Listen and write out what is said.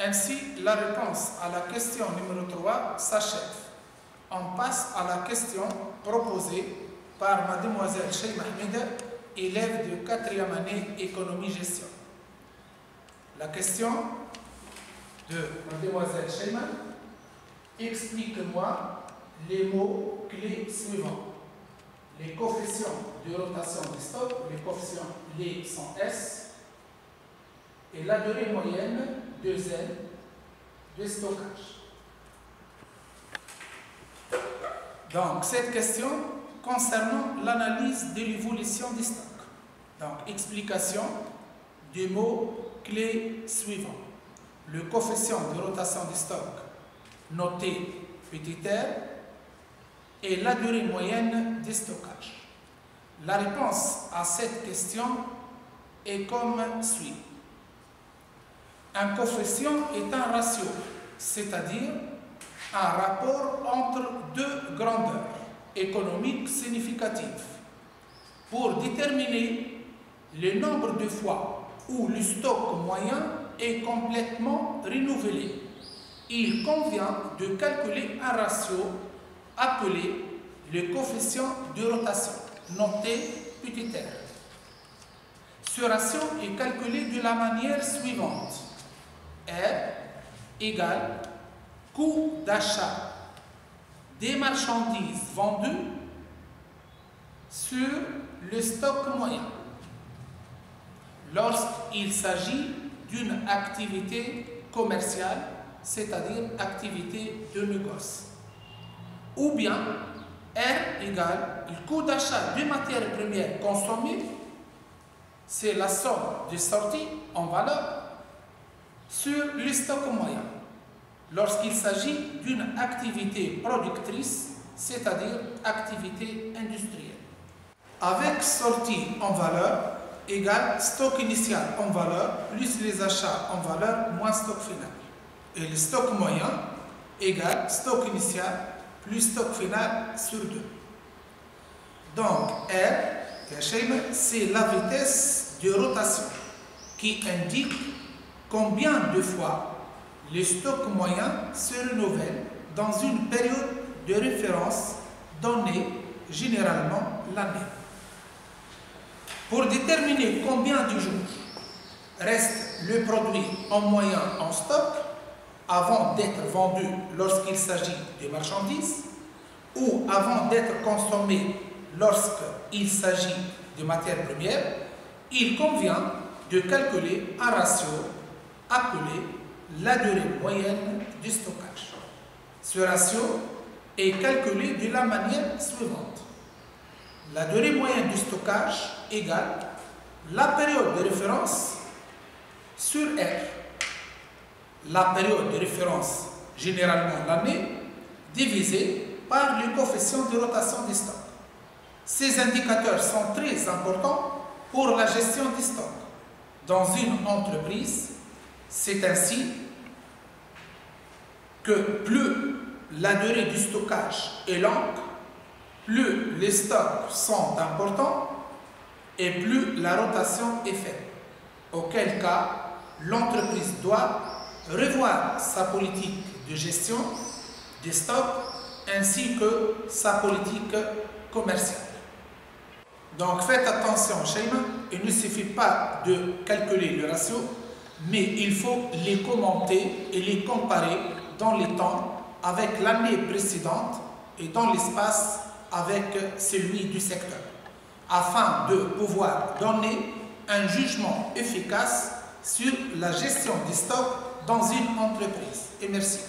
Ainsi, la réponse à la question numéro 3 s'achève. On passe à la question proposée par mademoiselle Cheima Hamida, élève de 4e année économie-gestion. La question de mademoiselle Cheima: explique-moi les mots clés suivants. Les coefficients de rotation du stock, les coefficients les sont S, et la durée moyenne de Z de stockage. Donc, cette question concernant l'analyse de l'évolution du stock. Donc, explication des mots clés suivants. Le coefficient de rotation du stock, noté petit r, et la durée moyenne du stockage. La réponse à cette question est comme suit. Un coefficient est un ratio, c'est-à-dire un rapport entre deux grandeurs économiques significatives pour déterminer le nombre de fois où le stock moyen est complètement renouvelé. Il convient de calculer un ratio appelé le coefficient de rotation, noté petit r. Ce ratio est calculé de la manière suivante. R égale coût d'achat des marchandises vendues sur le stock moyen lorsqu'il s'agit d'une activité commerciale, c'est-à-dire activité de négoce. Ou bien R égale le coût d'achat des matières premières consommées, c'est la somme de sortie en valeur sur le stock moyen lorsqu'il s'agit d'une activité productrice, c'est-à-dire activité industrielle. Avec sortie en valeur égale stock initial en valeur plus les achats en valeur moins stock final. Et le stock moyen égale stock initial plus stock final sur 2. Donc R, c'est la vitesse de rotation qui indique combien de fois le stock moyen se renouvelle dans une période de référence donnée, généralement l'année. Pour déterminer combien de jours reste le produit en moyen en stock avant d'être vendu lorsqu'il s'agit de marchandises ou avant d'être consommé lorsqu'il s'agit de matières premières, il convient de calculer un ratio appelé la durée moyenne du stockage. Ce ratio est calculé de la manière suivante. La durée moyenne du stockage égale la période de référence sur R. La période de référence, généralement l'année, divisée par le coefficient de rotation du stock. Ces indicateurs sont très importants pour la gestion du stock. Dans une entreprise, c'est ainsi que plus la durée du stockage est longue, plus les stocks sont importants et plus la rotation est faible. Auquel cas, l'entreprise doit revoir sa politique de gestion des stocks ainsi que sa politique commerciale. Donc faites attention, Cheima, il ne suffit pas de calculer le ratio, mais il faut les commenter et les comparer dans les temps avec l'année précédente et dans l'espace avec celui du secteur, afin de pouvoir donner un jugement efficace sur la gestion des stocks dans une entreprise. Et merci.